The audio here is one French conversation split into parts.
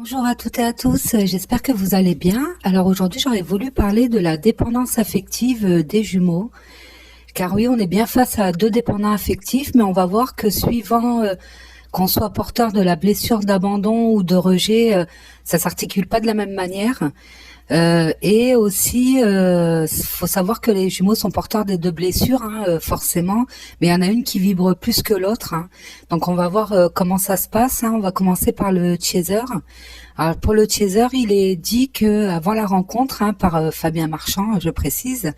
Bonjour à toutes et à tous, j'espère que vous allez bien. Alors aujourd'hui j'aurais voulu parler de la dépendance affective des jumeaux. Car oui, on est bien face à deux dépendants affectifs, mais on va voir que suivant qu'on soit porteur de la blessure d'abandon ou de rejet, ça s'articule pas de la même manière. Et aussi, faut savoir que les jumeaux sont porteurs des deux blessures, hein, forcément, mais il y en a une qui vibre plus que l'autre, hein. Donc on va voir comment ça se passe, hein. On va commencer par le chaser. Alors pour le chaser, il est dit que avant la rencontre, hein, par Fabien Marchand, je précise,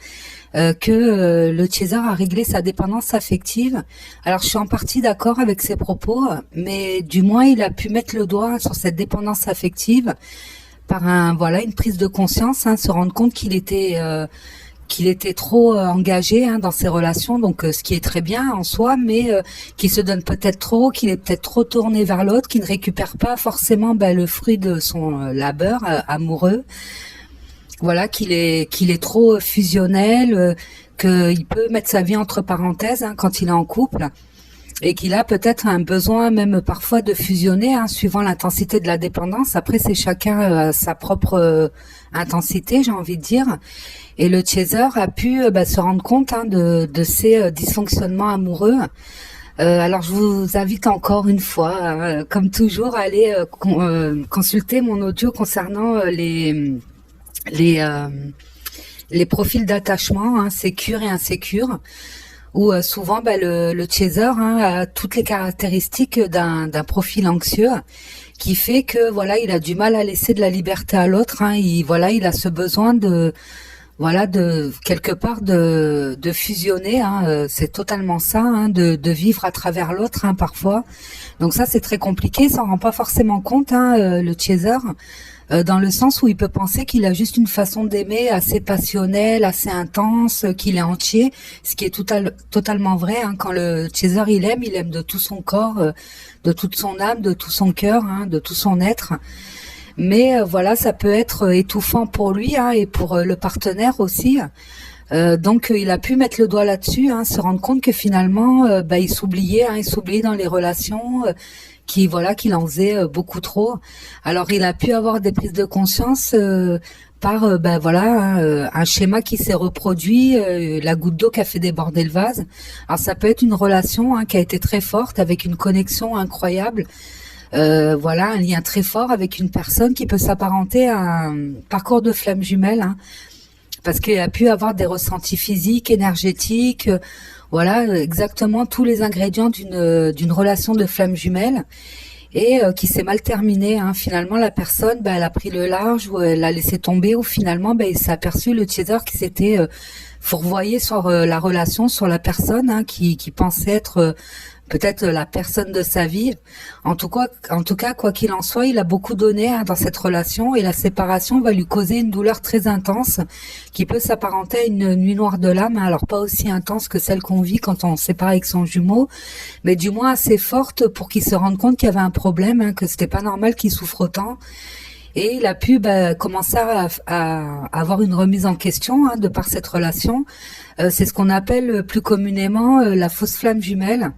que le chaser a réglé sa dépendance affective. Alors je suis en partie d'accord avec ses propos, mais du moins il a pu mettre le doigt sur cette dépendance affective par une prise de conscience, hein, se rendre compte qu'il était trop engagé, hein, dans ses relations, donc ce qui est très bien en soi, mais qu'il se donne peut-être trop, qu'il est peut-être trop tourné vers l'autre, qu'il ne récupère pas forcément le fruit de son labeur amoureux. Voilà, qu'il est trop fusionnel, qu'il peut mettre sa vie entre parenthèses, hein, quand il est en couple. Et qu'il a peut-être un besoin même parfois de fusionner, hein, suivant l'intensité de la dépendance. Après, c'est chacun sa propre intensité, j'ai envie de dire. Et le chaser a pu se rendre compte, hein, de ses dysfonctionnements amoureux. Alors, je vous invite encore une fois, comme toujours, à aller consulter mon audio concernant les profils d'attachement, hein, sécure et insécure, où souvent le chaser, hein, a toutes les caractéristiques d'un profil anxieux, qui fait que il a du mal à laisser de la liberté à l'autre, hein. Il a ce besoin de quelque part de fusionner, hein, c'est totalement ça, hein, de vivre à travers l'autre, hein, parfois. Donc ça, c'est très compliqué, il s'en rend pas forcément compte, hein, le chaser. Dans le sens où il peut penser qu'il a juste une façon d'aimer assez passionnelle, assez intense, qu'il est entier, ce qui est totalement vrai, hein. Quand le chaser il aime de tout son corps, de toute son âme, de tout son cœur, hein, de tout son être. Mais ça peut être étouffant pour lui, hein, et pour le partenaire aussi. Donc il a pu mettre le doigt là-dessus, hein, se rendre compte que finalement il s'oubliait, hein, il s'oubliait dans les relations, qu'il en faisait beaucoup trop. Alors il a pu avoir des prises de conscience par un schéma qui s'est reproduit, la goutte d'eau qui a fait déborder le vase. Alors ça peut être une relation, hein, qui a été très forte, avec une connexion incroyable. Un lien très fort avec une personne qui peut s'apparenter à un parcours de flamme jumelle, hein, parce qu'il a pu avoir des ressentis physiques, énergétiques, exactement tous les ingrédients d'une relation de flamme jumelle, et qui s'est mal terminée, hein. Finalement, la personne, elle a pris le large, ou elle l'a laissé tomber, ou finalement, il s'est aperçu, le chaser, qui s'était fourvoyé sur la relation, sur la personne, hein, qui pensait être peut-être la personne de sa vie. En tout cas, quoi qu'il en soit, il a beaucoup donné, hein, dans cette relation, et la séparation va lui causer une douleur très intense qui peut s'apparenter à une nuit noire de l'âme. Alors pas aussi intense que celle qu'on vit quand on se sépare avec son jumeau, mais du moins assez forte pour qu'il se rende compte qu'il y avait un problème, hein, que c'était pas normal qu'il souffre autant. Et il a pu commencer à avoir une remise en question, hein, de par cette relation. C'est ce qu'on appelle plus communément la fausse flamme jumelle.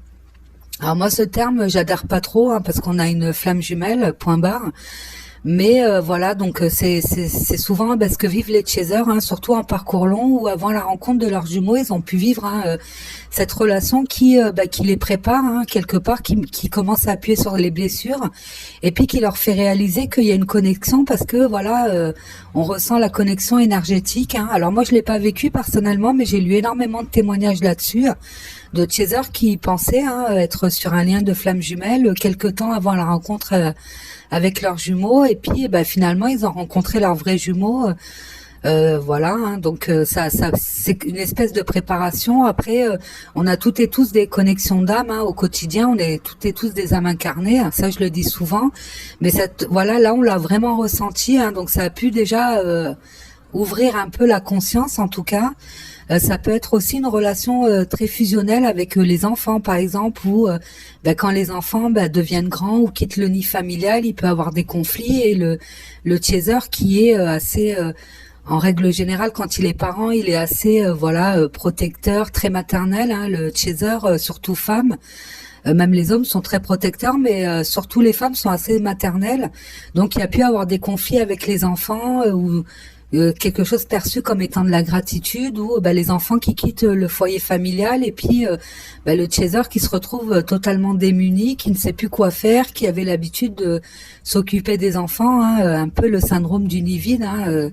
Alors moi, ce terme, j'adhère pas trop, hein, parce qu'on a une flamme jumelle, point barre. Mais donc c'est souvent ce que vivent les chasers, hein, surtout en parcours long, ou avant la rencontre de leurs jumeaux, ils ont pu vivre, hein, cette relation qui les prépare, hein, quelque part, qui commence à appuyer sur les blessures, et puis qui leur fait réaliser qu'il y a une connexion, parce que on ressent la connexion énergétique, hein. Alors moi, je l'ai pas vécu personnellement, mais j'ai lu énormément de témoignages là-dessus, de chasers qui pensaient, hein, être sur un lien de flamme jumelle quelque temps avant la rencontre avec leurs jumeaux, et puis finalement ils ont rencontré leurs vrais jumeaux. Hein, donc ça c'est une espèce de préparation. Après, on a toutes et tous des connexions d'âme, hein, au quotidien, on est toutes et tous des âmes incarnées, hein, ça je le dis souvent, mais là on l'a vraiment ressenti, hein, donc ça a pu déjà ouvrir un peu la conscience, en tout cas. Ça peut être aussi une relation très fusionnelle avec les enfants, par exemple, où quand les enfants deviennent grands ou quittent le nid familial, il peut avoir des conflits, et le chaser, qui est assez, en règle générale, quand il est parent, il est assez protecteur, très maternel, hein, le chaser, surtout femme. Même les hommes sont très protecteurs, mais surtout les femmes sont assez maternelles. Donc il y a pu y avoir des conflits avec les enfants ou quelque chose perçu comme étant de la gratitude ou les enfants qui quittent le foyer familial et puis le chaser qui se retrouve totalement démuni, qui ne sait plus quoi faire, qui avait l'habitude de s'occuper des enfants, hein, un peu le syndrome du nid vide, hein,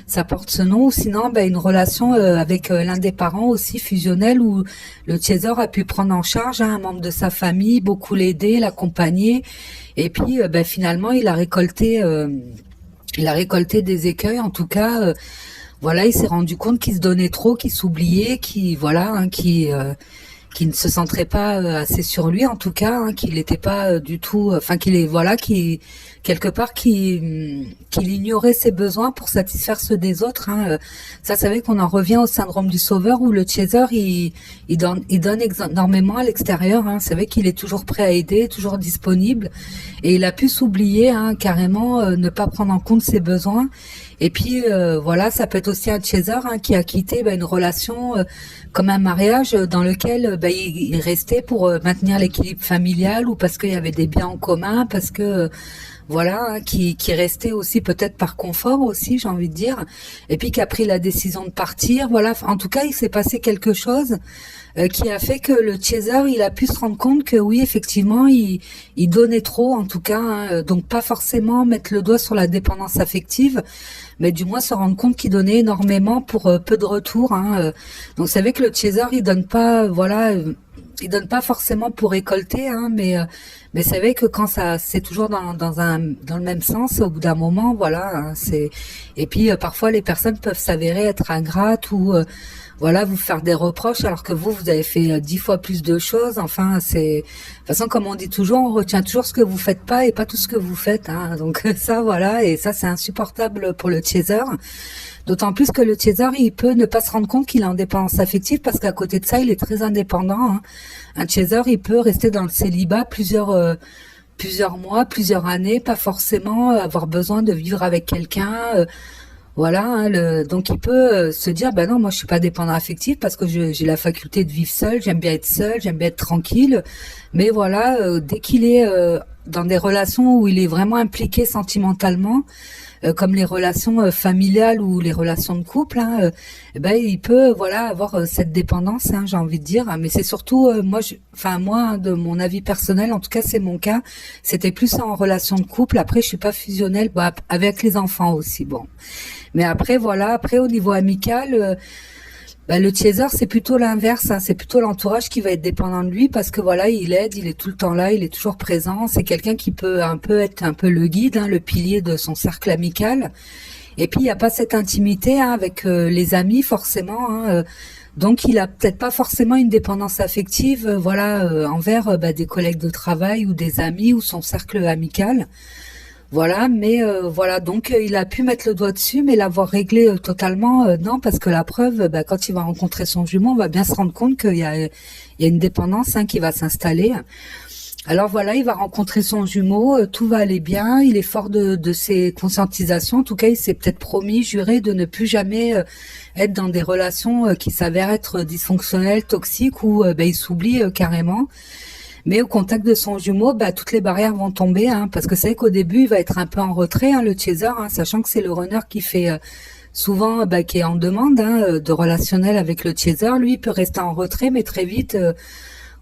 ça porte ce nom. Ou sinon une relation avec l'un des parents aussi fusionnelle où le chaser a pu prendre en charge un membre de sa famille, beaucoup l'aider, l'accompagner et puis finalement il a récolté des écueils, en tout cas, voilà, il s'est rendu compte qu'il se donnait trop, qu'il s'oubliait, qu'il ne se centrait pas assez sur lui, en tout cas, hein, qu'il n'était pas du tout, enfin qu'il quelque part qu'il ignorait ses besoins pour satisfaire ceux des autres. Hein. Ça, c'est vrai qu'on en revient au syndrome du sauveur où le chaser il donne énormément à l'extérieur. Hein. C'est vrai qu'il est toujours prêt à aider, toujours disponible, et il a pu s'oublier, hein, carrément, ne pas prendre en compte ses besoins. Et puis voilà, ça peut être aussi un chaser, hein, qui a quitté une relation comme un mariage dans lequel il restait pour maintenir l'équilibre familial ou parce qu'il y avait des biens en commun, parce que voilà, hein, qui restait aussi peut-être par confort aussi, j'ai envie de dire, et puis qui a pris la décision de partir. Voilà, en tout cas, il s'est passé quelque chose qui a fait que le chaser, il a pu se rendre compte que oui, effectivement, il donnait trop, en tout cas, hein, donc pas forcément mettre le doigt sur la dépendance affective, mais du moins se rendre compte qu'il donnait énormément pour peu de retour. Hein. Donc c'est vrai que le chaser, il donne pas, voilà, il donne pas forcément pour récolter, hein, mais c'est vrai que quand ça, c'est toujours dans le même sens, au bout d'un moment, voilà, hein, et puis parfois les personnes peuvent s'avérer être ingrates ou voilà, vous faire des reproches alors que vous avez fait 10 fois plus de choses. Enfin, de toute façon, comme on dit toujours, on retient toujours ce que vous faites pas et pas tout ce que vous faites, hein. Donc ça, voilà, et ça, c'est insupportable pour le chaser. D'autant plus que le chaser, il peut ne pas se rendre compte qu'il est en dépendance affective parce qu'à côté de ça, il est très indépendant. Hein. Un chaser, il peut rester dans le célibat plusieurs mois, plusieurs années, pas forcément avoir besoin de vivre avec quelqu'un. Voilà, hein, donc il peut se dire, non, moi je suis pas dépendant affectif parce que j'ai la faculté de vivre seul, j'aime bien être seul, j'aime bien être tranquille. Mais voilà, dès qu'il est dans des relations où il est vraiment impliqué sentimentalement, comme les relations familiales ou les relations de couple, hein, il peut voilà avoir cette dépendance, hein, j'ai envie de dire. Mais c'est surtout moi, de mon avis personnel, en tout cas c'est mon cas, c'était plus en relation de couple. Après, je suis pas fusionnelle, avec les enfants aussi, bon. Mais après voilà, après au niveau amical. Le chaser, c'est plutôt l'inverse, hein, c'est plutôt l'entourage qui va être dépendant de lui parce que voilà, il aide, il est tout le temps là, il est toujours présent. C'est quelqu'un qui peut être un peu le guide, hein, le pilier de son cercle amical. Et puis il n'y a pas cette intimité, hein, avec les amis forcément. Hein, donc il a peut-être pas forcément une dépendance affective, envers des collègues de travail ou des amis ou son cercle amical. Voilà, mais voilà, donc il a pu mettre le doigt dessus, mais l'avoir réglé totalement, non, parce que la preuve, quand il va rencontrer son jumeau, on va bien se rendre compte qu'il y a une dépendance, hein, qui va s'installer. Alors voilà, il va rencontrer son jumeau, tout va aller bien, il est fort de ses conscientisations, en tout cas il s'est peut-être promis, juré de ne plus jamais être dans des relations qui s'avèrent être dysfonctionnelles, toxiques, où il s'oublie carrément. Mais au contact de son jumeau, toutes les barrières vont tomber, hein, parce que c'est vrai qu'au début, il va être un peu en retrait, hein, le chaser, hein, sachant que c'est le runner qui fait souvent, qui est en demande, hein, de relationnel avec le chaser. Lui, il peut rester en retrait, mais très vite,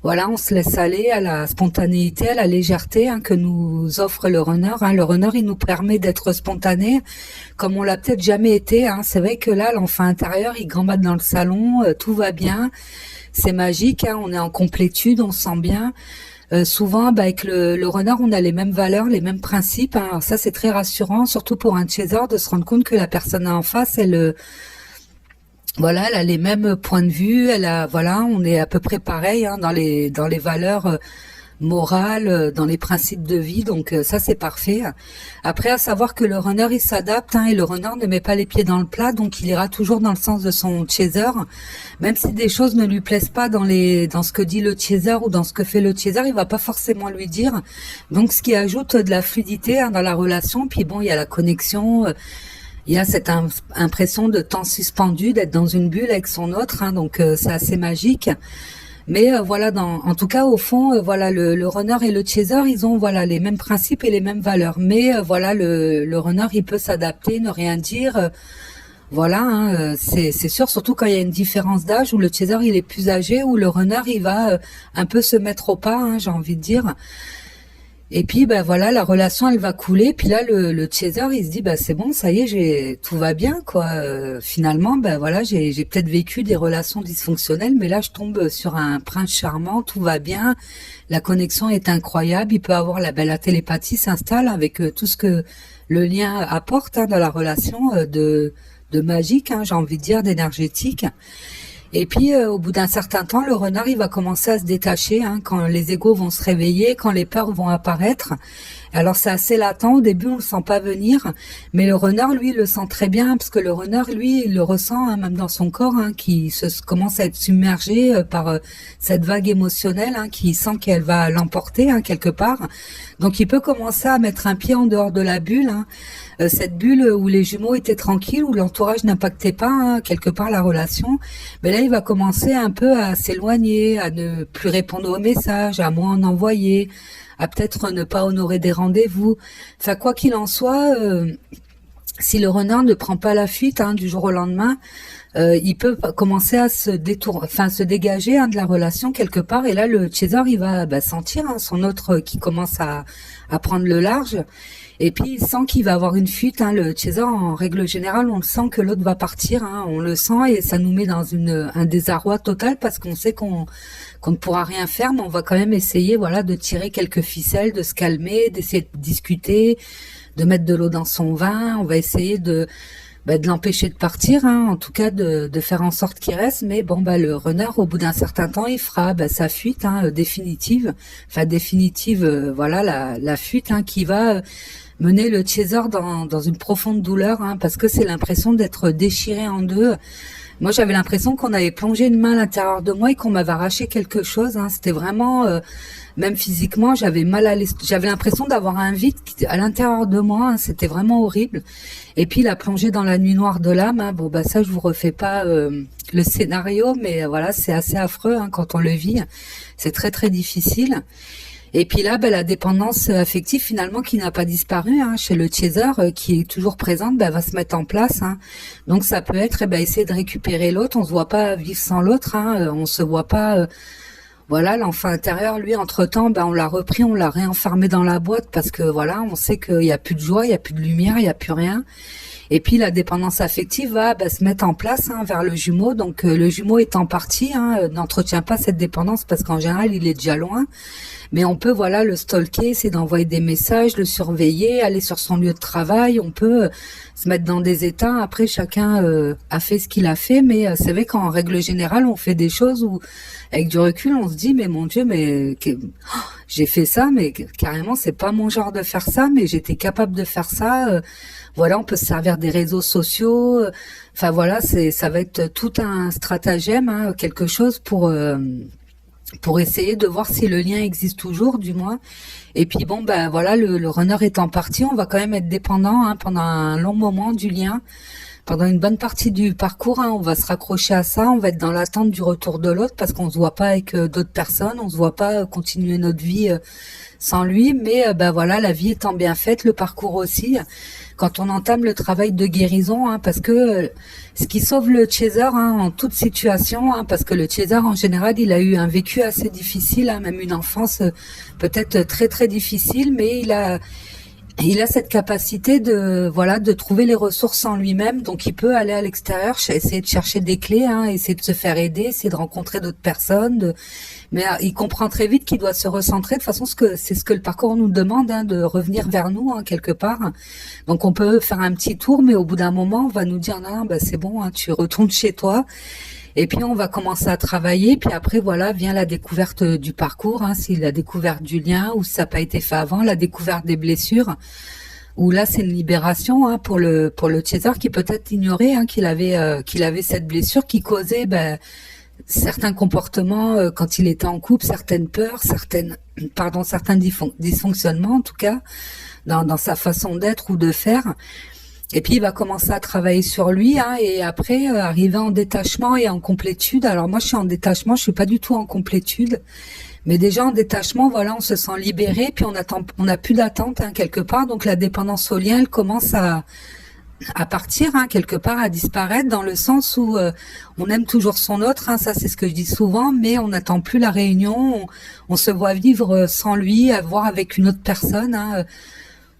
voilà, on se laisse aller à la spontanéité, à la légèreté, hein, que nous offre le runner. Hein. Le runner, il nous permet d'être spontané, comme on l'a peut-être jamais été. Hein. C'est vrai que là, l'enfant intérieur, il gambade dans le salon, tout va bien. C'est magique, hein, on est en complétude, on se sent bien. Souvent, avec le runner, on a les mêmes valeurs, les mêmes principes. Hein. Alors ça, c'est très rassurant, surtout pour un chaser, de se rendre compte que la personne en face, elle a les mêmes points de vue. On est à peu près pareil, hein, dans les valeurs morales, dans les principes de vie. Donc ça, c'est parfait. Après, à savoir que le runner, il s'adapte, hein, et le runner ne met pas les pieds dans le plat, donc il ira toujours dans le sens de son chaser, même si des choses ne lui plaisent pas dans ce que dit le chaser ou dans ce que fait le chaser, il va pas forcément lui dire. Donc ce qui ajoute de la fluidité, hein, dans la relation. Puis bon, il y a la connexion. Il y a cette impression de temps suspendu, d'être dans une bulle avec son autre, hein, donc c'est assez magique. Mais voilà, en tout cas, au fond, voilà, le runner et le chaser, ils ont voilà les mêmes principes et les mêmes valeurs. Mais voilà, le runner, il peut s'adapter, ne rien dire. Voilà, hein, c'est sûr, surtout quand il y a une différence d'âge où le chaser il est plus âgé, où le runner il va un peu se mettre au pas, hein, j'ai envie de dire. Et puis ben voilà, la relation elle va couler. Puis là le chaser il se dit bah c'est bon, ça y est, tout va bien quoi. Finalement ben voilà, j'ai peut-être vécu des relations dysfonctionnelles, mais là je tombe sur un prince charmant, tout va bien, la connexion est incroyable. Il peut avoir la télépathie s'installe avec tout ce que le lien apporte dans la relation de magique, hein, j'ai envie de dire d'énergétique. Et puis, au bout d'un certain temps, le renard, il va commencer à se détacher, hein, quand les égos vont se réveiller, quand les peurs vont apparaître. Alors, c'est assez latent. Au début, on le sent pas venir. Mais le renard, lui, il le sent très bien, parce que le renard, lui, il le ressent, hein, même dans son corps, hein, qui commence à être submergé par cette vague émotionnelle, hein, qui sent qu'elle va l'emporter, hein, quelque part. Donc, il peut commencer à mettre un pied en dehors de la bulle, hein, cette bulle où les jumeaux étaient tranquilles, où l'entourage n'impactait pas, hein, quelque part la relation. Mais là, il va commencer un peu à s'éloigner, à ne plus répondre aux messages, à moins en envoyer, à peut-être ne pas honorer des rendez-vous. Enfin, quoi qu'il en soit, si le renard ne prend pas la fuite, hein, du jour au lendemain, il peut commencer à se dégager, hein, de la relation quelque part. Et là, le chaser, il va sentir, hein, son autre qui commence à prendre le large. Et puis il sent qu'il va avoir une fuite, hein. Le chaser, en règle générale, on le sent que l'autre va partir, hein. On le sent et ça nous met dans un désarroi total parce qu'on sait qu'on ne pourra rien faire, mais on va quand même essayer, voilà, de tirer quelques ficelles, de se calmer, d'essayer de discuter, de mettre de l'eau dans son vin. On va essayer de l'empêcher de partir, hein, en tout cas de faire en sorte qu'il reste. Mais bon, le runner, au bout d'un certain temps, il fera sa fuite, hein, définitive. Enfin définitive, voilà, la fuite, hein, qui va mener le chaser dans une profonde douleur, hein, parce que c'est l'impression d'être déchiré en deux. Moi, j'avais l'impression qu'on avait plongé une main à l'intérieur de moi et qu'on m'avait arraché quelque chose, hein. C'était vraiment, même physiquement, j'avais j'avais l'impression d'avoir un vide à l'intérieur de moi, hein. C'était vraiment horrible. Et puis la plongée dans la nuit noire de l'âme, hein, bon ça je vous refais pas le scénario, mais voilà, c'est assez affreux, hein, quand on le vit. C'est très très difficile. Et puis là, la dépendance affective finalement qui n'a pas disparu, hein, chez le chaser, qui est toujours présente, va se mettre en place, hein. Donc ça peut être essayer de récupérer l'autre. On se voit pas vivre sans l'autre, hein. On se voit pas. Voilà, l'enfant intérieur, lui, entre-temps, on l'a repris, on l'a réenfermé dans la boîte parce que voilà, on sait qu'il y a plus de joie, il y a plus de lumière, il y a plus rien. Et puis la dépendance affective va se mettre en place, hein, vers le jumeau. Donc le jumeau étant parti, hein, n'entretient pas cette dépendance parce qu'en général il est déjà loin. Mais on peut le stalker, essayer d'envoyer des messages, le surveiller, aller sur son lieu de travail. On peut se mettre dans des états. Après chacun a fait ce qu'il a fait, mais c'est vrai qu'en règle générale on fait des choses où avec du recul on se dit mais mon Dieu, mais j'ai fait ça, mais carrément c'est pas mon genre de faire ça, mais j'étais capable de faire ça. Voilà, on peut se servir des réseaux sociaux. Enfin voilà, ça va être tout un stratagème, hein, quelque chose pour essayer de voir si le lien existe toujours, du moins. Et puis bon, voilà, le runner étant parti, on va quand même être dépendant, hein, pendant un long moment du lien. Pendant une bonne partie du parcours, hein, on va se raccrocher à ça, on va être dans l'attente du retour de l'autre parce qu'on se voit pas avec d'autres personnes, on se voit pas continuer notre vie sans lui. Mais voilà, la vie étant bien faite, le parcours aussi. Quand on entame le travail de guérison, hein, parce que ce qui sauve le chaser, hein, en toute situation, hein, parce que le chaser en général, il a eu un vécu assez difficile, hein, même une enfance peut-être très très difficile, mais il a cette capacité de trouver les ressources en lui-même. Donc il peut aller à l'extérieur, essayer de chercher des clés, hein, essayer de se faire aider, essayer de rencontrer d'autres personnes. Mais il comprend très vite qu'il doit se recentrer. De toute façon, c'est ce que le parcours nous demande, hein, de revenir vers nous, hein, quelque part. Donc on peut faire un petit tour, mais au bout d'un moment, on va nous dire non, c'est bon, hein, tu retournes chez toi. Et puis on va commencer à travailler, puis après voilà vient la découverte du parcours, hein, c'est la découverte du lien, ou si ça n'a pas été fait avant, la découverte des blessures, où là c'est une libération, hein, pour le chaser qui peut-être ignorait, hein, qu'il avait cette blessure qui causait certains comportements quand il était en couple, certaines peurs, certains dysfonctionnements en tout cas dans sa façon d'être ou de faire. Et puis il va commencer à travailler sur lui, hein, et après arriver en détachement et en complétude. Alors moi je suis en détachement, je suis pas du tout en complétude, mais déjà en détachement, voilà, on se sent libéré, puis on n'a plus d'attente, hein, quelque part. Donc la dépendance au lien, elle commence à partir, hein, quelque part, à disparaître, dans le sens où on aime toujours son autre, hein, ça c'est ce que je dis souvent, mais on n'attend plus la réunion, on se voit vivre sans lui, à voir avec une autre personne, hein.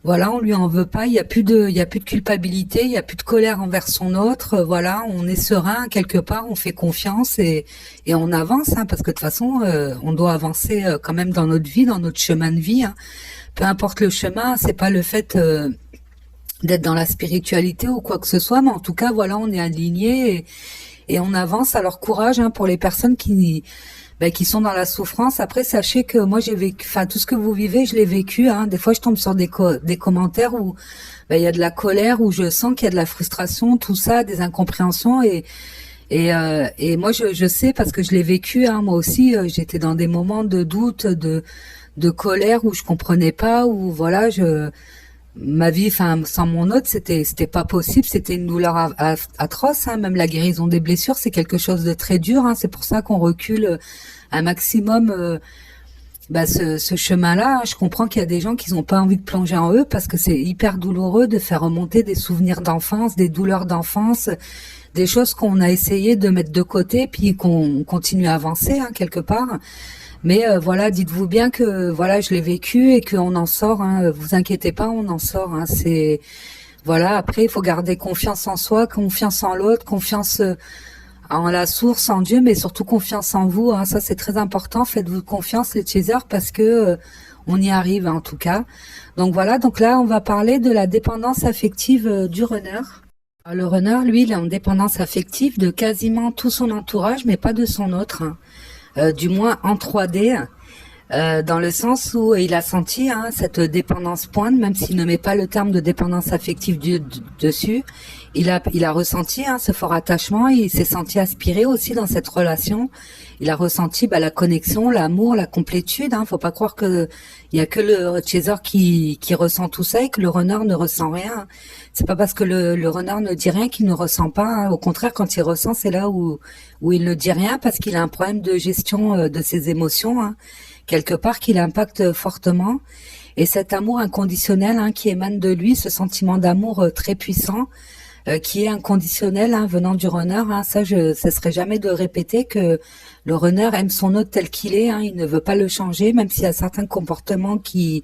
Voilà, on lui en veut pas, il y a plus de culpabilité, il y a plus de colère envers son autre, voilà, on est serein quelque part, on fait confiance et on avance, hein, parce que de toute façon, on doit avancer quand même dans notre vie, dans notre chemin de vie, hein. Peu importe le chemin, c'est pas le fait d'être dans la spiritualité ou quoi que ce soit, mais en tout cas, voilà, on est aligné et on avance. Alors courage, hein, pour les personnes qui sont dans la souffrance. Après, sachez que moi j'ai vécu, enfin tout ce que vous vivez, je l'ai vécu, hein. Des fois, je tombe sur des commentaires où il y a de la colère, où je sens qu'il y a de la frustration, tout ça, des incompréhensions et moi je sais parce que je l'ai vécu, hein. Moi aussi, j'étais dans des moments de doute, de colère où je comprenais pas, où voilà, ma vie, enfin sans mon autre, c'était pas possible, c'était une douleur atroce, hein. Même la guérison des blessures, c'est quelque chose de très dur, hein. C'est pour ça qu'on recule un maximum ce chemin-là, hein. Je comprends qu'il y a des gens qui n'ont pas envie de plonger en eux parce que c'est hyper douloureux de faire remonter des souvenirs d'enfance, des douleurs d'enfance, des choses qu'on a essayé de mettre de côté puis qu'on continue à avancer, hein, quelque part. Mais voilà, dites-vous bien que voilà, je l'ai vécu et qu'on en sort, hein. Vous inquiétez pas, on en sort, hein. C'est voilà. Après, il faut garder confiance en soi, confiance en l'autre, confiance en la source, en Dieu, mais surtout confiance en vous, hein. Ça, c'est très important. Faites-vous confiance, les chasers, parce que on y arrive, hein, en tout cas. Donc voilà. Donc là, on va parler de la dépendance affective du runner. Alors, le runner, lui, il est en dépendance affective de quasiment tout son entourage, mais pas de son autre, hein. Du moins en 3D, dans le sens où il a senti, hein, cette dépendance pointe, même s'il ne met pas le terme de dépendance affective dessus, il a ressenti, hein, ce fort attachement, il s'est senti aspiré aussi dans cette relation, il a ressenti la connexion, l'amour, la complétude, hein. Faut pas croire que il y a que le chaser qui ressent tout ça et que le runner ne ressent rien. C'est pas parce que le runner ne dit rien qu'il ne ressent pas, hein. Au contraire, quand il ressent, c'est là où il ne dit rien parce qu'il a un problème de gestion de ses émotions, hein, quelque part qu'il impacte fortement. Et cet amour inconditionnel, hein, qui émane de lui, ce sentiment d'amour très puissant, qui est inconditionnel, hein, venant du runner, hein. Ça, je cesserai jamais de répéter que le runner aime son hôte tel qu'il est, hein. Il ne veut pas le changer, même s'il y a certains comportements qui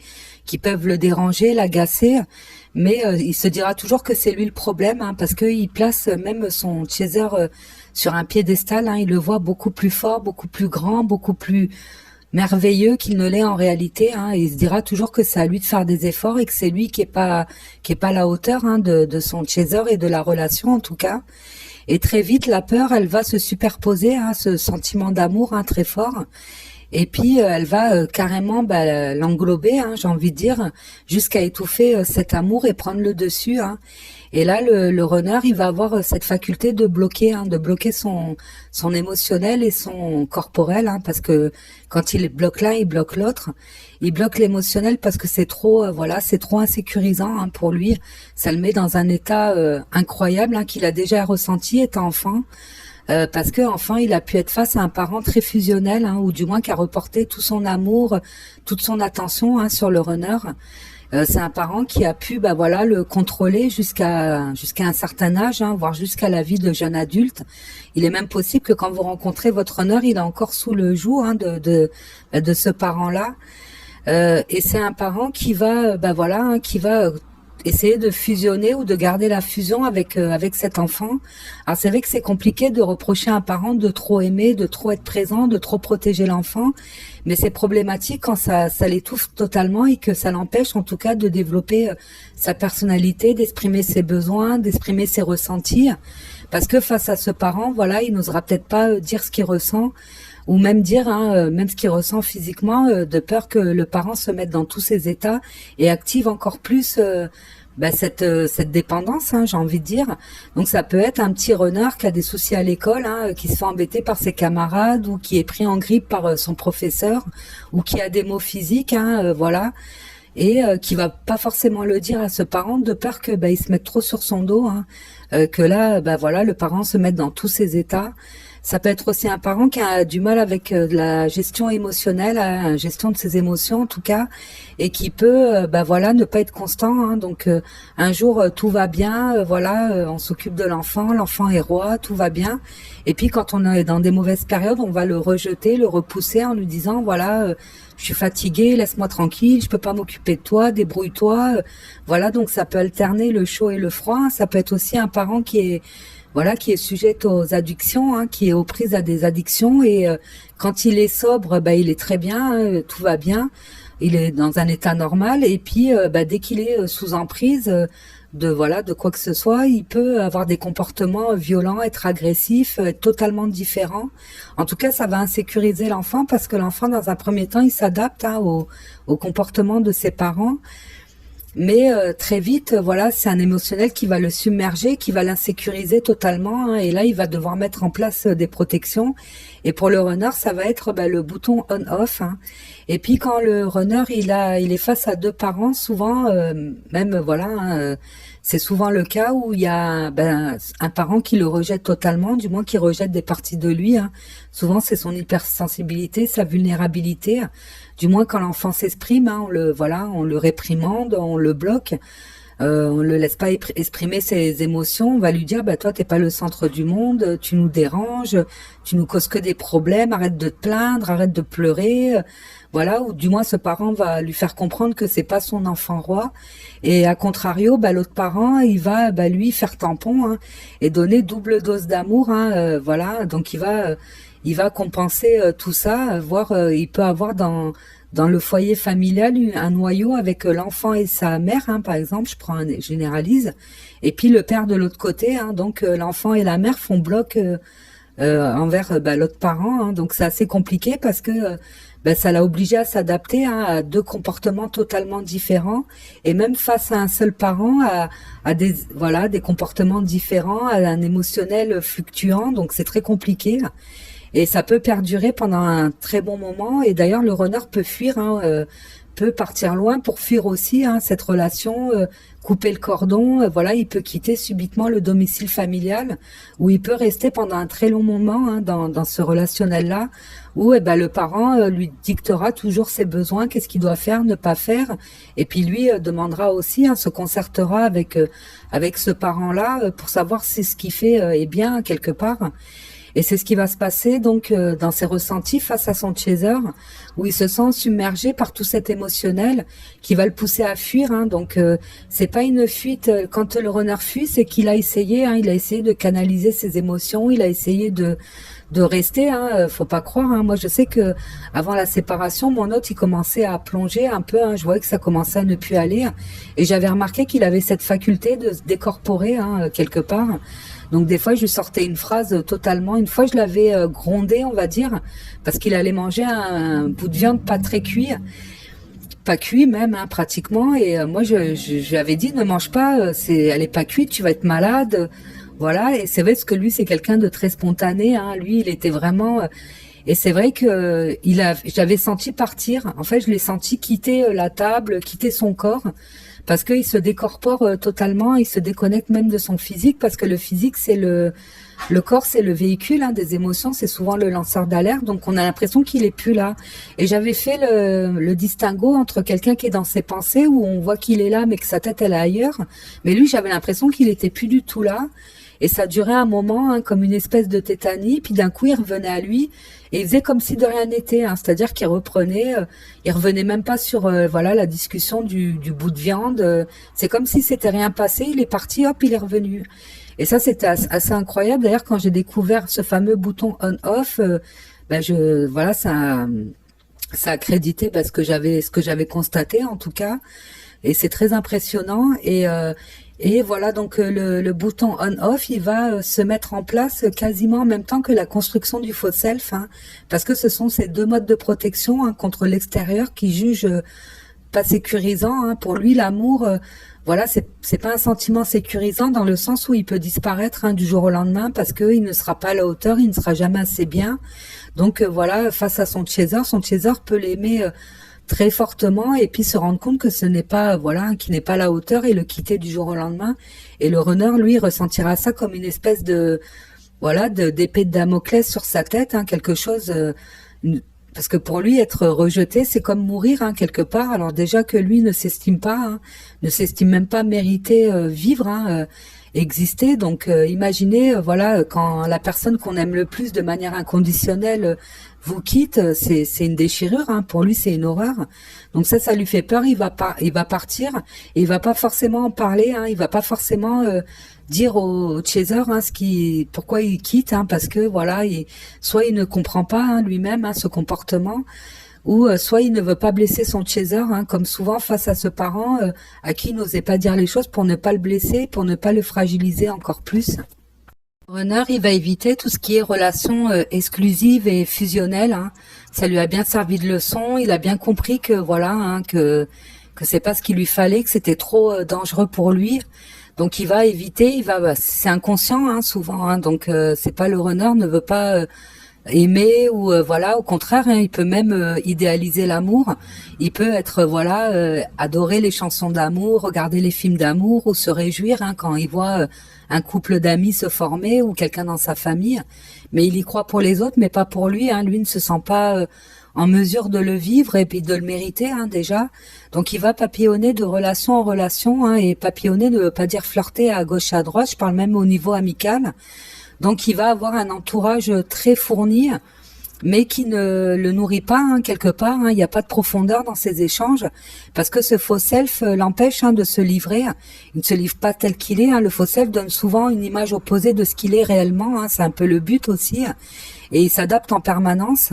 peuvent le déranger, l'agacer. Mais il se dira toujours que c'est lui le problème, hein, parce qu'il place même son chaser sur un piédestal, hein. Il le voit beaucoup plus fort, beaucoup plus grand, beaucoup plus merveilleux qu'il ne l'est en réalité, hein. Et il se dira toujours que c'est à lui de faire des efforts et que c'est lui qui est pas à la hauteur, hein, de son chaser et de la relation en tout cas. Et très vite la peur, elle va se superposer, hein, ce sentiment d'amour, hein, très fort. Et puis elle va carrément l'englober, hein, j'ai envie de dire, jusqu'à étouffer cet amour et prendre le dessus, hein. Et là, le runner, il va avoir cette faculté de bloquer, hein, son émotionnel et son corporel, hein, parce que quand il bloque l'un, il bloque l'autre. Il bloque l'émotionnel parce que c'est trop, c'est trop insécurisant, hein, pour lui. Ça le met dans un état incroyable, hein, qu'il a déjà ressenti étant enfant. Parce que enfant, il a pu être face à un parent très fusionnel, hein, ou du moins qui a reporté tout son amour, toute son attention, hein, sur le runner. C'est un parent qui a pu le contrôler jusqu'à un certain âge, hein, voire jusqu'à la vie de jeune adulte. Il est même possible que quand vous rencontrez votre runner, il est encore sous le joug, hein, de ce parent-là. Et c'est un parent qui va essayer de fusionner ou de garder la fusion avec cet enfant. Alors c'est vrai que c'est compliqué de reprocher à un parent de trop aimer, de trop être présent, de trop protéger l'enfant, mais c'est problématique quand ça l'étouffe totalement et que ça l'empêche en tout cas de développer sa personnalité, d'exprimer ses besoins, d'exprimer ses ressentis, parce que face à ce parent, il n'osera peut-être pas dire ce qu'il ressent, ou même dire, hein, même ce qu'il ressent physiquement, de peur que le parent se mette dans tous ses états et active encore plus cette dépendance, hein, j'ai envie de dire. Donc ça peut être un petit runner qui a des soucis à l'école, hein, qui se fait embêter par ses camarades ou qui est pris en grippe par son professeur ou qui a des maux physiques, hein, voilà. et qui va pas forcément le dire à ce parent de peur que il se mette trop sur son dos, hein, que là voilà le parent se mette dans tous ses états. Ça peut être aussi un parent qui a du mal avec la gestion émotionnelle, la gestion de ses émotions en tout cas, et qui peut voilà ne pas être constant, hein. Donc un jour tout va bien, on s'occupe de l'enfant, l'enfant est roi, tout va bien, et puis quand on est dans des mauvaises périodes, on va le rejeter, le repousser en lui disant je suis fatigué, laisse-moi tranquille, je peux pas m'occuper de toi, débrouille-toi. Voilà, donc ça peut alterner le chaud et le froid. Ça peut être aussi un parent qui est sujet aux addictions, hein, qui est aux prises à des addictions, et quand il est sobre, il est très bien, tout va bien, il est dans un état normal, et puis dès qu'il est sous emprise de quoi que ce soit, il peut avoir des comportements violents, être agressif, être totalement différent. En tout cas, ça va insécuriser l'enfant parce que l'enfant, dans un premier temps, il s'adapte, hein, au comportement de ses parents. Mais très vite, c'est un émotionnel qui va le submerger, qui va l'insécuriser totalement, hein, et là, il va devoir mettre en place des protections. Et pour le runner, ça va être le bouton on/off, hein. Et puis quand le runner, il est face à deux parents, souvent, c'est souvent le cas où il y a un parent qui le rejette totalement, du moins qui rejette des parties de lui, hein. Souvent, c'est son hypersensibilité, sa vulnérabilité. Du moins quand l'enfant s'exprime, hein, on le réprimande, on le bloque, on le laisse pas exprimer ses émotions. On va lui dire toi t'es pas le centre du monde, tu nous déranges, tu nous causes que des problèmes, arrête de te plaindre, arrête de pleurer. Ou du moins ce parent va lui faire comprendre que c'est pas son enfant roi, et à contrario l'autre parent il va lui faire tampon, hein, et donner double dose d'amour, hein, donc il va compenser tout ça, il peut avoir dans le foyer familial un noyau avec l'enfant et sa mère, hein, par exemple, je généralise, et puis le père de l'autre côté, hein, donc l'enfant et la mère font bloc envers l'autre parent, hein, donc c'est assez compliqué parce que ça l'a obligé à s'adapter, hein, à deux comportements totalement différents, et même face à un seul parent, à des comportements différents, à un émotionnel fluctuant, donc c'est très compliqué. Et ça peut perdurer pendant un très bon moment. Et d'ailleurs, le runner peut fuir, hein, peut partir loin pour fuir aussi, hein, cette relation, couper le cordon. Il peut quitter subitement le domicile familial, où il peut rester pendant un très long moment, hein, dans ce relationnel-là, où le parent lui dictera toujours ses besoins, qu'est-ce qu'il doit faire, ne pas faire. Et puis lui demandera aussi, hein, se concertera avec ce parent-là pour savoir si ce qu'il fait est bien quelque part. Et c'est ce qui va se passer donc dans ses ressentis face à son chaser, où il se sent submergé par tout cet émotionnel qui va le pousser à fuir, hein. Donc c'est pas une fuite. Quand le runner fuit, c'est qu'il a essayé, hein, il a essayé de canaliser ses émotions, il a essayé de rester, hein, faut pas croire, hein. Moi je sais que avant la séparation, mon hôte il commençait à plonger un peu, hein. Je voyais que ça commençait à ne plus aller, et j'avais remarqué qu'il avait cette faculté de se décorporer, hein, quelque part. Donc des fois je lui sortais une phrase totalement, une fois je l'avais grondé, on va dire, parce qu'il allait manger un bout de viande pas très cuit, pas cuit même, hein, pratiquement, et moi je lui avais dit ne mange pas, elle est pas cuite, tu vas être malade. Voilà, et c'est vrai parce que lui c'est quelqu'un de très spontané, hein. Lui il était vraiment et c'est vrai que j'avais senti partir. En fait, je l'ai senti quitter la table, quitter son corps, parce qu'il se décorpore totalement, il se déconnecte même de son physique, parce que le physique c'est le corps, c'est le véhicule, hein, des émotions, c'est souvent le lanceur d'alerte, donc on a l'impression qu'il est plus là. Et j'avais fait le distinguo entre quelqu'un qui est dans ses pensées, où on voit qu'il est là mais que sa tête elle est ailleurs, mais lui j'avais l'impression qu'il était plus du tout là. Et ça durait un moment, hein, comme une espèce de tétanie, puis d'un coup il revenait à lui, et il faisait comme si de rien n'était, hein, c'est-à-dire qu'il reprenait, il revenait même pas sur la discussion du bout de viande, c'est comme si c'était rien passé, il est parti, hop, il est revenu. Et ça c'était assez incroyable. D'ailleurs quand j'ai découvert ce fameux bouton on/off, ça a crédité ce que j'avais constaté en tout cas, et c'est très impressionnant. Et voilà, donc le bouton on/off, il va se mettre en place quasiment en même temps que la construction du faux self, hein, parce que ce sont ces deux modes de protection, hein, contre l'extérieur qui jugent pas sécurisant, hein. Pour lui, l'amour, c'est pas un sentiment sécurisant dans le sens où il peut disparaître, hein, du jour au lendemain, parce que il ne sera pas à la hauteur, il ne sera jamais assez bien. Donc face à son chaser peut l'aimer très fortement et puis se rendre compte que ce n'est pas, voilà, qu'il n'est pas à la hauteur et le quitter du jour au lendemain. Et le runner, lui, ressentira ça comme une espèce de, voilà, d'épée de Damoclès sur sa tête, hein, quelque chose, parce que pour lui, être rejeté, c'est comme mourir, hein, quelque part. Alors déjà que lui ne s'estime pas, hein, ne s'estime même pas mériter vivre, hein, exister. Donc imaginez, voilà, quand la personne qu'on aime le plus de manière inconditionnelle vous quitte, c'est une déchirure, hein. Pour lui, c'est une horreur. Donc ça lui fait peur. Il va partir. Et il va pas forcément en parler, hein. Il va pas forcément dire au chaser, hein, pourquoi il quitte, hein, parce que voilà, soit il ne comprend pas, hein, lui-même, hein, ce comportement, ou soit il ne veut pas blesser son chaser, hein, comme souvent face à ce parent à qui il n'osait pas dire les choses pour ne pas le blesser, pour ne pas le fragiliser encore plus. Le runner, il va éviter tout ce qui est relation exclusive et fusionnelle, hein. Ça lui a bien servi de leçon. Il a bien compris que voilà, hein, que c'est pas ce qu'il lui fallait, que c'était trop dangereux pour lui. Donc il va éviter, c'est inconscient, hein, souvent, hein, donc c'est pas, le runner ne veut pas aimer ou voilà, au contraire, hein, il peut même idéaliser l'amour. Il peut être voilà, adorer les chansons d'amour, regarder les films d'amour ou se réjouir, hein, quand il voit un couple d'amis se former ou quelqu'un dans sa famille. Mais il y croit pour les autres, mais pas pour lui, hein. Lui ne se sent pas en mesure de le vivre et puis de le mériter, hein, déjà. Donc il va papillonner de relation en relation, hein, et papillonner ne veut pas dire flirter à gauche à droite, je parle même au niveau amical. Donc il va avoir un entourage très fourni, mais qui ne le nourrit pas, hein, quelque part, hein. Il n'y a pas de profondeur dans ces échanges, parce que ce faux self l'empêche, hein, de se livrer. Il ne se livre pas tel qu'il est, hein. Le faux self donne souvent une image opposée de ce qu'il est réellement, hein. C'est un peu le but aussi, et il s'adapte en permanence.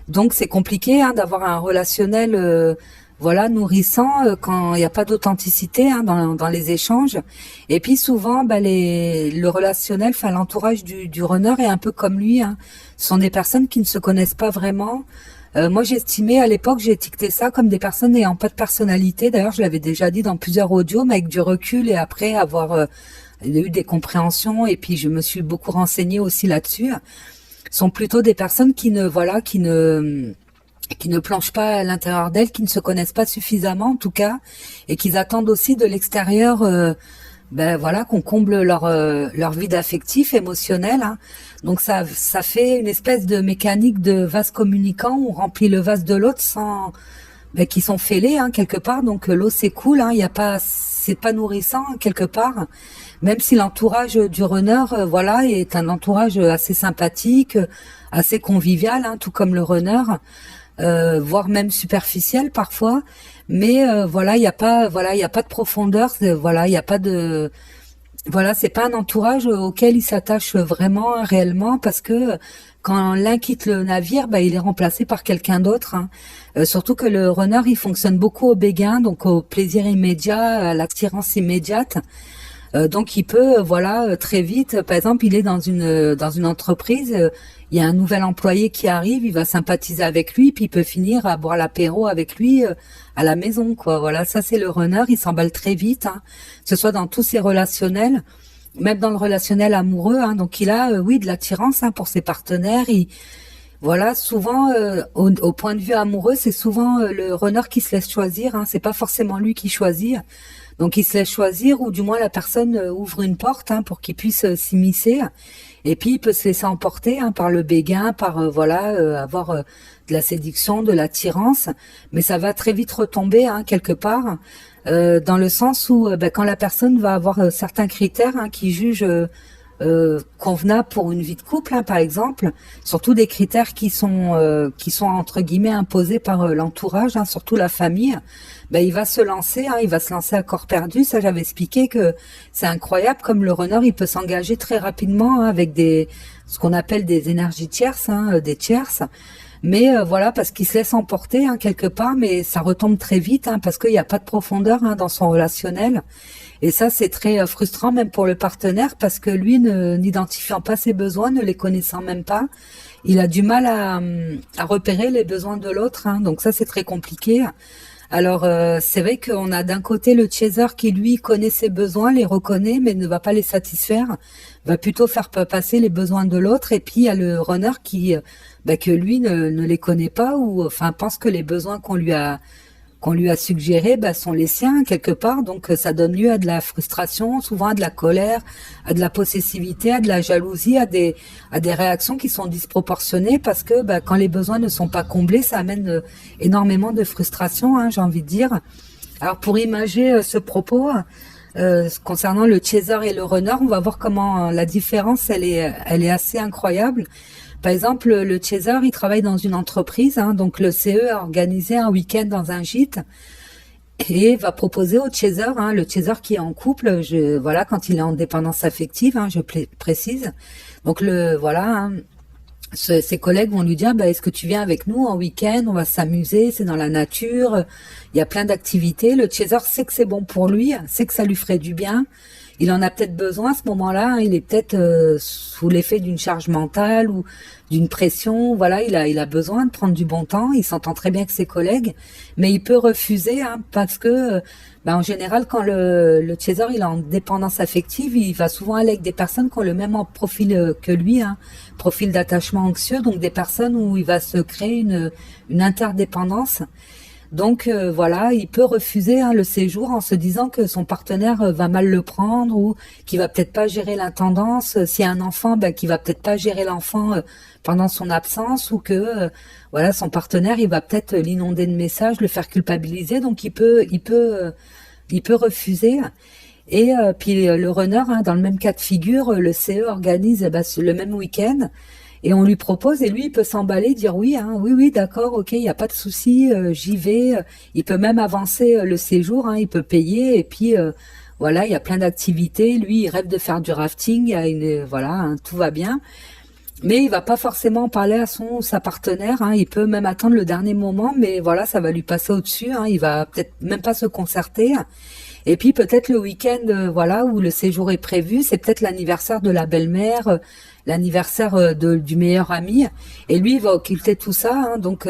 Donc c'est compliqué, hein, d'avoir un relationnel voilà, nourrissant quand il n'y a pas d'authenticité, hein, dans les échanges. Et puis souvent, le relationnel, enfin l'entourage du runner est un peu comme lui, hein. Ce sont des personnes qui ne se connaissent pas vraiment. Moi, j'estimais à l'époque, j'ai étiqueté ça comme des personnes n'ayant pas de personnalité. D'ailleurs, je l'avais déjà dit dans plusieurs audios, mais avec du recul et après avoir eu des compréhensions, et puis je me suis beaucoup renseignée aussi là-dessus, sont plutôt des personnes qui ne planchent pas à l'intérieur d'elles, qui ne se connaissent pas suffisamment en tout cas, et qui attendent aussi de l'extérieur, voilà, qu'on comble leur vide affectif, émotionnel, hein. Donc ça fait une espèce de mécanique de vase communicant où on remplit le vase de l'autre sans, qui sont fêlés, hein, quelque part. Donc l'eau s'écoule, hein, c'est pas nourrissant, hein, quelque part. Même si l'entourage du runner, voilà, est un entourage assez sympathique, assez convivial, hein, tout comme le runner. Voire même superficielle parfois, mais voilà, il y a pas de profondeur, voilà, il y a pas de, voilà, c'est pas un entourage auquel il s'attache vraiment, hein, réellement, parce que quand l'un quitte le navire, il est remplacé par quelqu'un d'autre, hein. Surtout que le runner, il fonctionne beaucoup au béguin, donc au plaisir immédiat, à l'attirance immédiate. Donc il peut, voilà, très vite, par exemple, il est dans une entreprise, il y a un nouvel employé qui arrive, il va sympathiser avec lui, puis il peut finir à boire l'apéro avec lui à la maison, quoi. Voilà, ça c'est le runner, il s'emballe très vite, hein, que ce soit dans tous ses relationnels, même dans le relationnel amoureux, hein. Donc il a, oui, de l'attirance, hein, pour ses partenaires. Voilà, souvent au point de vue amoureux, c'est souvent le runner qui se laisse choisir, hein. C'est pas forcément lui qui choisit. Donc il se laisse choisir, ou du moins la personne ouvre une porte, hein, pour qu'il puisse s'immiscer. Et puis il peut se laisser emporter, hein, par le béguin, par voilà, avoir de la séduction, de l'attirance, mais ça va très vite retomber, hein, quelque part, dans le sens où quand la personne va avoir certains critères, hein, qui jugent convenables pour une vie de couple, hein, par exemple, surtout des critères qui sont entre guillemets imposés par l'entourage, hein, surtout la famille, il va se lancer, hein, il va se lancer à corps perdu. Ça, j'avais expliqué que c'est incroyable comme le runner, il peut s'engager très rapidement, hein, avec ce qu'on appelle des énergies tierces, hein, des tierces. Mais voilà, parce qu'il se laisse emporter, hein, quelque part, mais ça retombe très vite, hein, parce qu'il n'y a pas de profondeur, hein, dans son relationnel. Et ça, c'est très frustrant même pour le partenaire, parce que lui, n'identifiant pas ses besoins, ne les connaissant même pas, il a du mal à repérer les besoins de l'autre, hein. Donc ça, c'est très compliqué. Alors, c'est vrai qu'on a d'un côté le chaser qui, lui, connaît ses besoins, les reconnaît, mais ne va pas les satisfaire, va plutôt faire passer les besoins de l'autre. Et puis, il y a le runner qui, que lui ne les connaît pas ou, enfin, pense que les besoins qu'on lui a suggérés sont les siens quelque part, donc ça donne lieu à de la frustration, souvent à de la colère, à de la possessivité, à de la jalousie, à des réactions qui sont disproportionnées parce que quand les besoins ne sont pas comblés, ça amène énormément de frustration, hein, j'ai envie de dire. Alors pour imager ce propos, concernant le chaser et le runner, on va voir comment la différence elle est assez incroyable. Par exemple, le chaser, il travaille dans une entreprise, hein, donc le CE a organisé un week-end dans un gîte et va proposer au chaser, hein, le chaser qui est en couple, voilà, quand il est en dépendance affective, hein, je précise. Donc voilà, hein, ses collègues vont lui dire, est-ce que tu viens avec nous en week-end, on va s'amuser, c'est dans la nature, il y a plein d'activités. Le chaser sait que c'est bon pour lui, sait que ça lui ferait du bien. Il en a peut-être besoin à ce moment-là, hein, il est peut-être sous l'effet d'une charge mentale ou d'une pression, voilà, il a besoin de prendre du bon temps, il s'entend très bien avec ses collègues, mais il peut refuser, hein, parce que en général quand le chaser il est en dépendance affective, il va souvent aller avec des personnes qui ont le même profil que lui, hein, profil d'attachement anxieux, donc des personnes où il va se créer une interdépendance. Donc voilà, il peut refuser, hein, le séjour en se disant que son partenaire va mal le prendre ou qu'il va peut-être pas gérer l'intendance. S'il y a un enfant, qu'il va peut-être pas gérer l'enfant pendant son absence ou que voilà, son partenaire il va peut-être l'inonder de messages, le faire culpabiliser. Donc il peut refuser. Et puis le runner, hein, dans le même cas de figure, le CE organise le même week-end. Et on lui propose, et lui, il peut s'emballer, dire oui, hein, oui, d'accord, ok, il n'y a pas de souci, j'y vais. Il peut même avancer le séjour, hein, il peut payer, et puis voilà, il y a plein d'activités. Lui, il rêve de faire du rafting, voilà, hein, tout va bien. Mais il va pas forcément parler à sa partenaire, hein, il peut même attendre le dernier moment, mais voilà, ça va lui passer au-dessus, hein, il va peut-être même pas se concerter. Et puis peut-être le week-end, voilà, où le séjour est prévu, c'est peut-être l'anniversaire de la belle-mère, l'anniversaire du meilleur ami, et lui il va occulter tout ça, hein, donc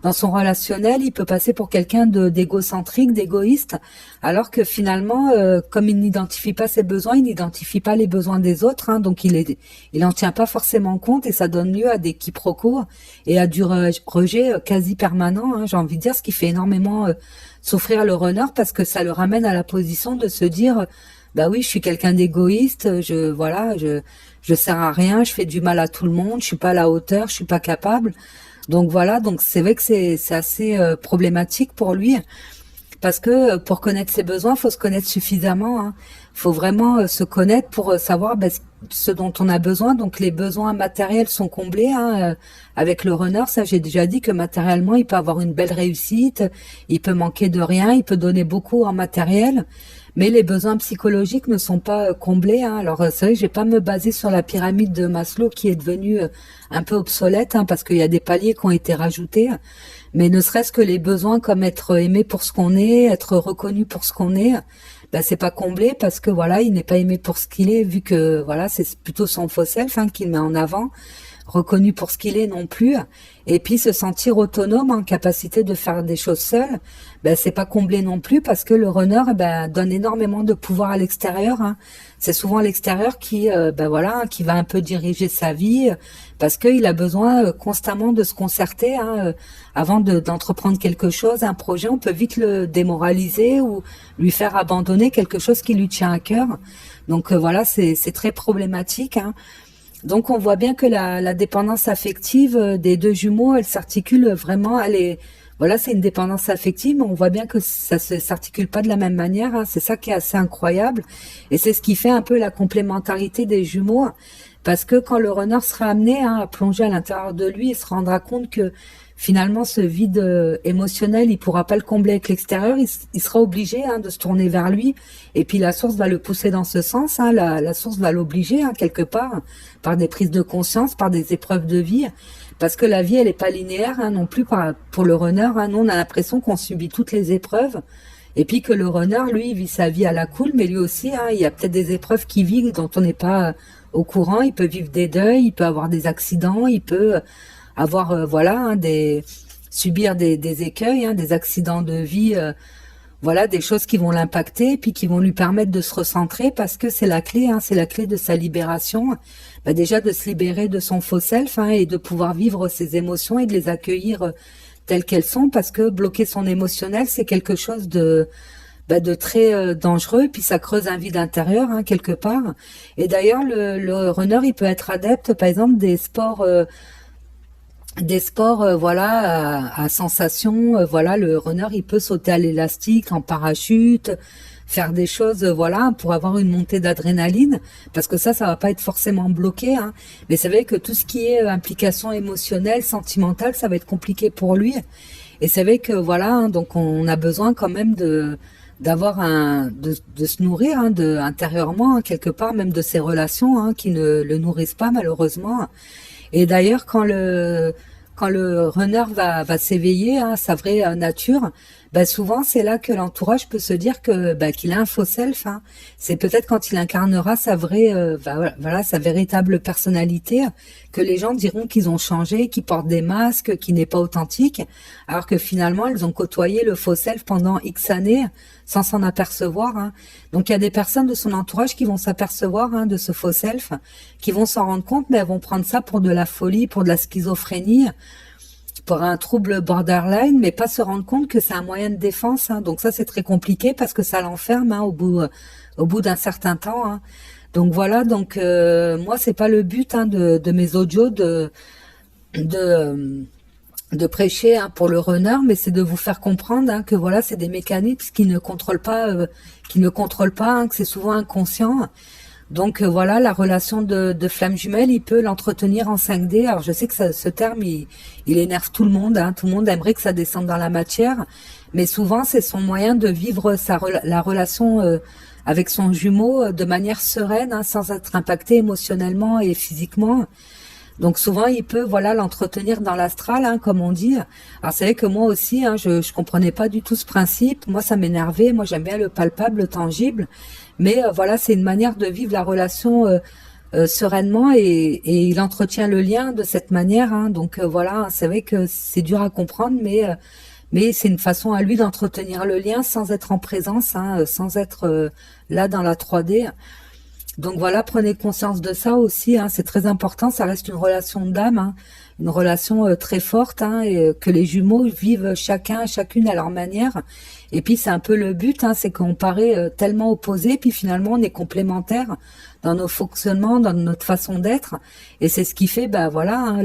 dans son relationnel il peut passer pour quelqu'un d'égocentrique, d'égoïste, alors que finalement comme il n'identifie pas ses besoins, il n'identifie pas les besoins des autres, hein, donc il en tient pas forcément compte et ça donne lieu à des quiproquos et à du rejet quasi permanent, hein, j'ai envie de dire, ce qui fait énormément souffrir le runner parce que ça le ramène à la position de se dire oui, je suis quelqu'un d'égoïste, je sers à rien, je fais du mal à tout le monde, je suis pas à la hauteur, je suis pas capable. Donc voilà, donc c'est vrai que c'est assez problématique pour lui parce que pour connaître ses besoins, faut se connaître suffisamment, hein. Faut vraiment se connaître pour savoir ce dont on a besoin. Donc les besoins matériels sont comblés, hein, avec le runner. Ça, j'ai déjà dit que matériellement, il peut avoir une belle réussite, il peut manquer de rien, il peut donner beaucoup en matériel. Mais les besoins psychologiques ne sont pas comblés, hein. Alors c'est vrai que je vais pas me baser sur la pyramide de Maslow qui est devenue un peu obsolète, hein, parce qu'il y a des paliers qui ont été rajoutés. Mais ne serait-ce que les besoins comme être aimé pour ce qu'on est, être reconnu pour ce qu'on est, c'est pas comblé parce que voilà, il n'est pas aimé pour ce qu'il est, vu que voilà, c'est plutôt son faux self, hein, qu'il met en avant, reconnu pour ce qu'il est non plus. Et puis se sentir autonome, en capacité de faire des choses seul, c'est pas comblé non plus parce que le runner donne énormément de pouvoir à l'extérieur, hein. C'est souvent l'extérieur qui voilà, qui va un peu diriger sa vie parce qu'il a besoin constamment de se concerter, hein, avant d'entreprendre quelque chose, un projet. On peut vite le démoraliser ou lui faire abandonner quelque chose qui lui tient à cœur. Donc voilà, c'est très problématique, hein. Donc on voit bien que la dépendance affective des deux jumeaux, elle s'articule vraiment, voilà, c'est une dépendance affective, mais on voit bien que ça s'articule pas de la même manière, hein. C'est ça qui est assez incroyable. Et c'est ce qui fait un peu la complémentarité des jumeaux. Parce que quand le runner sera amené, hein, à plonger à l'intérieur de lui, il se rendra compte que finalement ce vide émotionnel, il pourra pas le combler avec l'extérieur, il sera obligé, hein, de se tourner vers lui. Et puis la source va le pousser dans ce sens, hein, la source va l'obliger, hein, quelque part, par des prises de conscience, par des épreuves de vie. Parce que la vie, elle est pas linéaire, hein, non plus pour le runner, hein. Nous, on a l'impression qu'on subit toutes les épreuves. Et puis que le runner, lui, il vit sa vie à la cool, mais lui aussi, hein, il y a peut-être des épreuves qu'il vit dont on n'est pas au courant. Il peut vivre des deuils, il peut avoir des accidents, il peut avoir voilà, hein, subir des écueils, hein, des accidents de vie, voilà, des choses qui vont l'impacter, puis qui vont lui permettre de se recentrer, parce que c'est la clé, hein, c'est la clé de sa libération. Bah, déjà de se libérer de son faux self, hein, et de pouvoir vivre ses émotions et de les accueillir telles qu'elles sont, parce que bloquer son émotionnel, c'est quelque chose de très dangereux, puis ça creuse un vide intérieur, hein, quelque part. Et d'ailleurs, le runner, il peut être adepte, par exemple, des sports, voilà, à sensation. Voilà, le runner, il peut sauter à l'élastique, en parachute, faire des choses, voilà, pour avoir une montée d'adrénaline, parce que ça va pas être forcément bloqué, hein. Mais c'est vrai que tout ce qui est implication émotionnelle, sentimentale, ça va être compliqué pour lui. Et c'est vrai que voilà, hein, donc on a besoin quand même de se nourrir, hein, intérieurement, hein, quelque part, même de ses relations, hein, qui ne le nourrissent pas, malheureusement. Et d'ailleurs, quand le runner va s'éveiller, hein, à sa vraie nature, bah souvent c'est là que l'entourage peut se dire que qu'il a un faux self, hein. C'est peut-être quand il incarnera sa vraie, voilà, sa véritable personnalité, que les gens diront qu'ils ont changé, qu'ils portent des masques, qu'il n'est pas authentique, alors que finalement ils ont côtoyé le faux self pendant X années sans s'en apercevoir, hein. Donc il y a des personnes de son entourage qui vont s'apercevoir, hein, de ce faux self, qui vont s'en rendre compte, mais elles vont prendre ça pour de la folie, pour de la schizophrénie, pour un trouble borderline, mais pas se rendre compte que c'est un moyen de défense, hein. Donc ça, c'est très compliqué parce que ça l'enferme, hein, au bout d'un certain temps, hein. Donc voilà, donc moi, c'est pas le but, hein, de mes audios de, de prêcher, hein, pour le runner, mais c'est de vous faire comprendre, hein, que voilà, c'est des mécanismes qui ne contrôlent pas, hein, que c'est souvent inconscient. Donc voilà, la relation de flamme jumelle, il peut l'entretenir en 5D. Alors je sais que ce terme, il énerve tout le monde, hein. Tout le monde aimerait que ça descende dans la matière, mais souvent c'est son moyen de vivre la relation avec son jumeau de manière sereine, hein, sans être impacté émotionnellement et physiquement. Donc souvent il peut, voilà, l'entretenir dans l'astral, hein, comme on dit. Alors c'est vrai que moi aussi, hein, je comprenais pas du tout ce principe. Moi ça m'énervait. Moi j'aime bien le palpable, le tangible. Mais voilà, c'est une manière de vivre la relation sereinement, et il entretient le lien de cette manière, hein. Donc voilà, c'est vrai que c'est dur à comprendre, mais c'est une façon à lui d'entretenir le lien sans être en présence, hein, sans être là dans la 3D. Donc voilà, prenez conscience de ça aussi, hein, c'est très important. Ça reste une relation d'âme, hein, une relation très forte, hein, et que les jumeaux vivent chacune à leur manière. Et puis c'est un peu le but, hein, c'est qu'on paraît tellement opposés, puis finalement on est complémentaires dans nos fonctionnements, dans notre façon d'être. Et c'est ce qui fait, voilà, hein,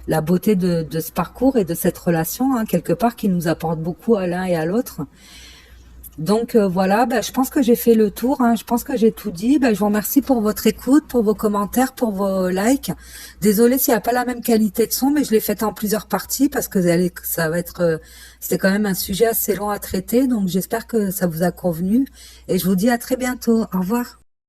la beauté de ce parcours et de cette relation, hein, quelque part, qui nous apporte beaucoup à l'un et à l'autre. Donc voilà, je pense que j'ai fait le tour, hein. Je pense que j'ai tout dit. Je vous remercie pour votre écoute, pour vos commentaires, pour vos likes. Désolée s'il n'y a pas la même qualité de son, mais je l'ai faite en plusieurs parties parce que ça va être, c'était quand même un sujet assez long à traiter. Donc j'espère que ça vous a convenu et je vous dis à très bientôt. Au revoir.